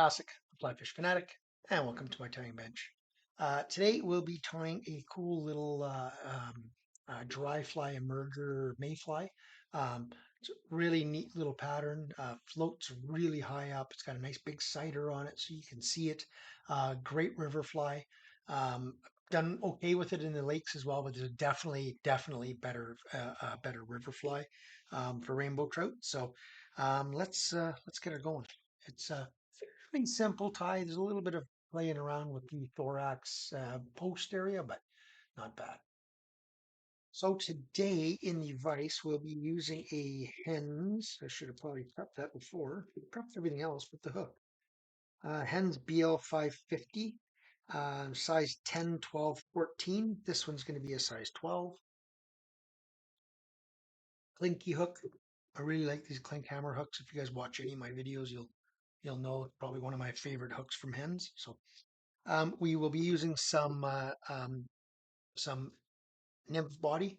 Passek, FlyFish Fanatic, and welcome to my tying bench. Today we'll be tying a cool little dry fly emerger mayfly. It's a really neat little pattern. Floats really high up. It's got a nice big sighter on it so you can see it. Great river fly. Done okay with it in the lakes as well, but there's definitely better river fly for rainbow trout. So let's get her going. It's fairly simple tie. There's a little bit of playing around with the thorax post area, but not bad. So today in the vise, we'll be using a Hens. I should have probably prepped that before. Prepped everything else with the hook. Hens BL550, size 10, 12, 14. This one's going to be a size 12. Clinky hook. I really like these clink hammer hooks. If you guys watch any of my videos, you'll know it's probably one of my favorite hooks from Hens. So we will be using some nymph body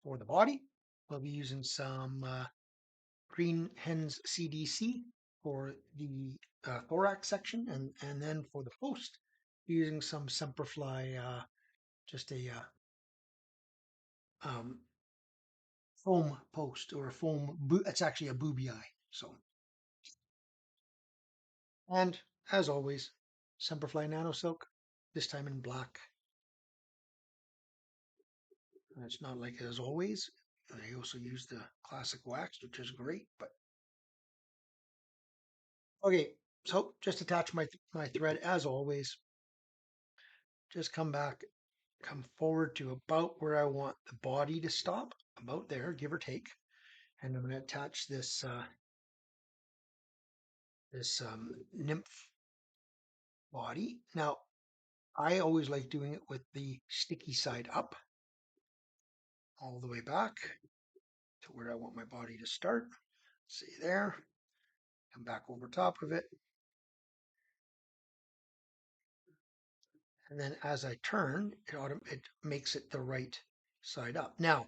for the body. We'll be using some green Hens CDC for the thorax section, and then for the post, using some Semperfli, just a um, foam post or a foam. It's actually a booby eye. So, and as always, Semperfli NanoSilk, this time in black. And it's not like as always. I also use the classic wax, which is great. But okay, so just attach my thread as always. Just come forward to about where I want the body to stop, about there, give or take. And I'm going to attach this nymph body. Now, I always like doing it with the sticky side up, all the way back to where I want my body to start. See there. Come back over top of it. And then as I turn, it makes it the right side up. Now,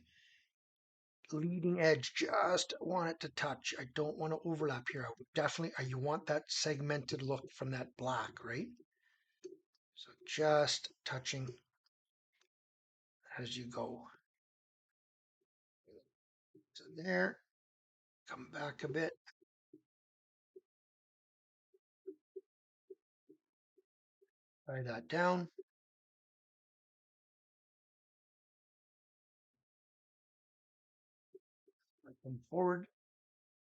leading edge, just want it to touch. I don't want to overlap here. I would definitely, you want that segmented look from that black, right? So just touching as you go. So there, come back a bit. Tie that down. I come forward.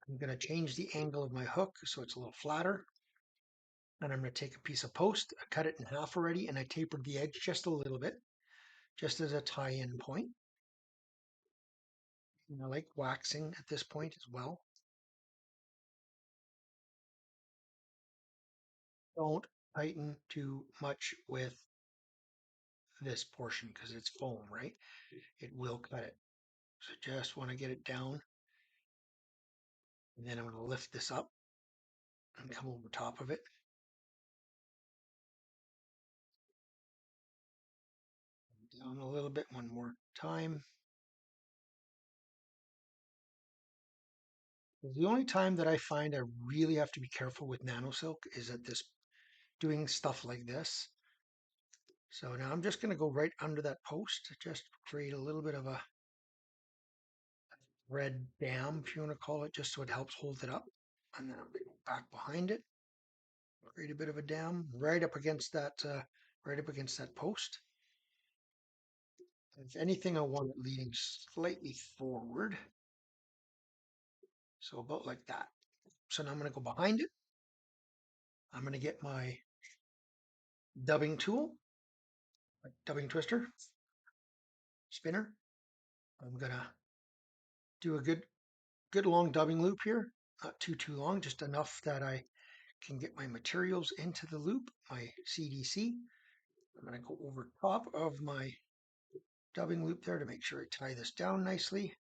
I'm going to change the angle of my hook so it's a little flatter. And I'm going to take a piece of post, I cut it in half already, and I tapered the edge just a little bit, just as a tie-in point. And I like waxing at this point as well. Don't tighten too much with this portion because it's foam, right? It will cut it. So just want to get it down. And then I'm going to lift this up and come over top of it. Down a little bit one more time. The only time that I find I really have to be careful with NanoSilk is at this, doing stuff like this. So now I'm just going to go right under that post to just create a little bit of a red dam, if you want to call it, just so it helps hold it up. And then I'm going to go back behind it, create a bit of a dam right up against that post. If anything, I want it leaning slightly forward. So about like that. So now I'm going to go behind it. I'm going to get my dubbing tool, my dubbing twister, spinner. I'm going to do a good long dubbing loop here. Not too long, just enough that I can get my materials into the loop, my CDC. I'm going to go over top of my dubbing loop there to make sure I tie this down nicely.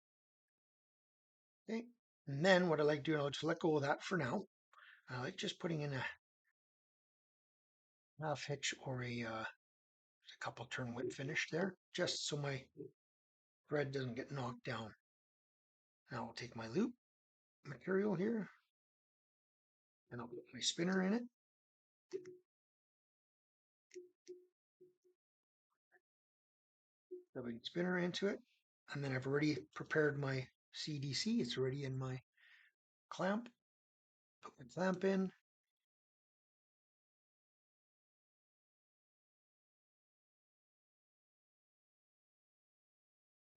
Okay. And then what I like doing, I'll just let go of that for now. I like just putting in a half hitch or a couple turn whip finish there, just so my thread doesn't get knocked down. Now I'll take my loop material here, And I'll put my spinner in it. Dubbing spinner into it. And then I've already prepared my CDC. It's already in my clamp. Put my clamp in.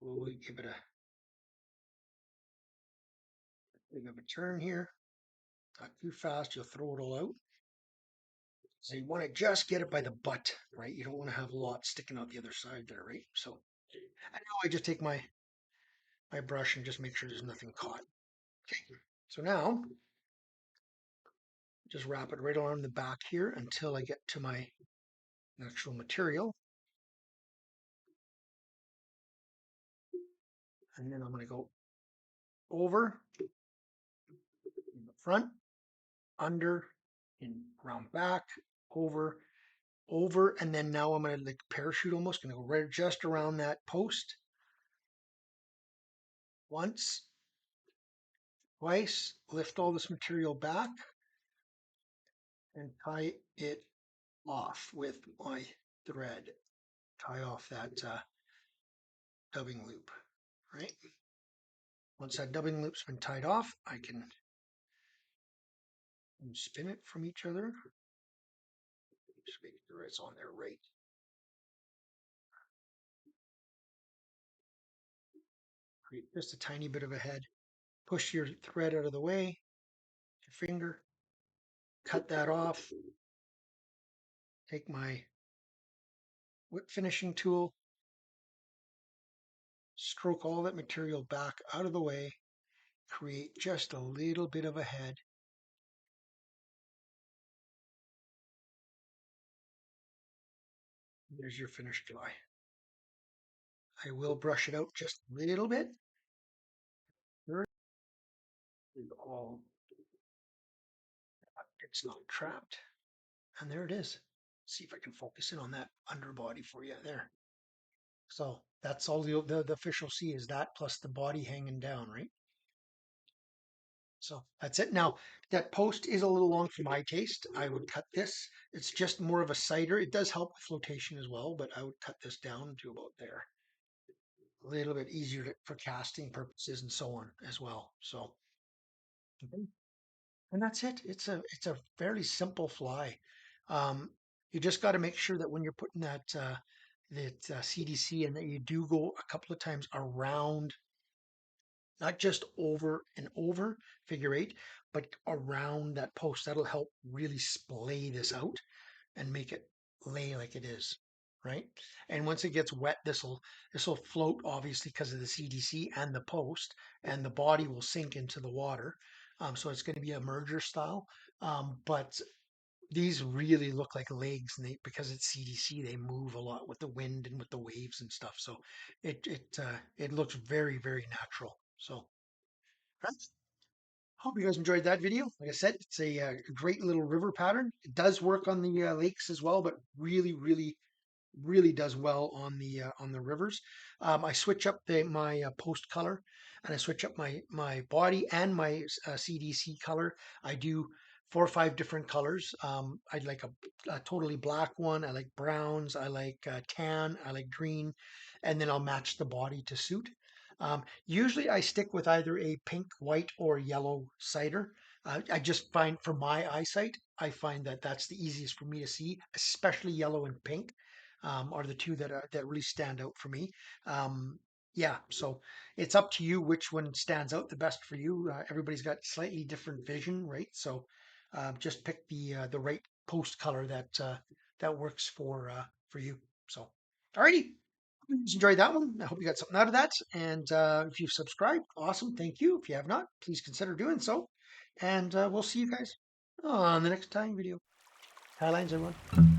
We'll give it a big of a turn here. Not too fast, you'll throw it all out. So you want to just get it by the butt, right? You don't want to have a lot sticking out the other side there, right? So and now I just take my brush and just make sure there's nothing caught. Okay, so now just wrap it right along the back here until I get to my actual material. And then I'm going to go over, in the front, under, and round back, over, over, and then now I'm going to like parachute almost, going to go right just around that post. Once, twice, lift all this material back and tie it off with my thread. Tie off that dubbing loop, right? Once that dubbing loop's been tied off, I can spin it from each other. Just make sure it's on there right. Create just a tiny bit of a head. Push your thread out of the way, your finger, cut that off. Take my whip finishing tool, stroke all that material back out of the way, create just a little bit of a head. There's your finished fly. I will brush it out just a little bit. All it's not trapped. And there it is. See if I can focus in on that underbody for you there. So that's all the fish will see is that plus the body hanging down, right? So that's it. Now that post is a little long for my taste. I would cut this. It's just more of a cider. It does help with flotation as well, but I would cut this down to about there. A little bit easier for casting purposes and so on as well. So, and that's it. It's a fairly simple fly. Um, you just got to make sure that when you're putting that CDC in that you do go a couple of times around, not just over and over figure eight, but around that post. That'll help really splay this out and make it lay like it is, right? And once it gets wet, this will float obviously because of the CDC and the post, and the body will sink into the water. So it's going to be a merger style, but these really look like legs, and because it's CDC, they move a lot with the wind and with the waves and stuff. So it looks very natural. So. Right. Hope you guys enjoyed that video. Like I said, it's a great little river pattern. It does work on the lakes as well, but really does well on the rivers. I switch up my post color, and I switch up my body and my CDC color. I do 4 or 5 different colors. I like a totally black one. I like browns. I like tan. I like green, and then I'll match the body to suit. Usually, I stick with either a pink, white, or yellow cider. I just find for my eyesight, I find that that's the easiest for me to see, especially yellow and pink are the two that really stand out for me. Yeah, so it's up to you which one stands out the best for you. Everybody's got slightly different vision, right? So just pick the right post color that works for you. So, alrighty. Hope you enjoyed that one. I hope you got something out of that. And if you've subscribed, awesome. Thank you. If you have not, please consider doing so. And we'll see you guys on the next time video. Hi, lines, everyone.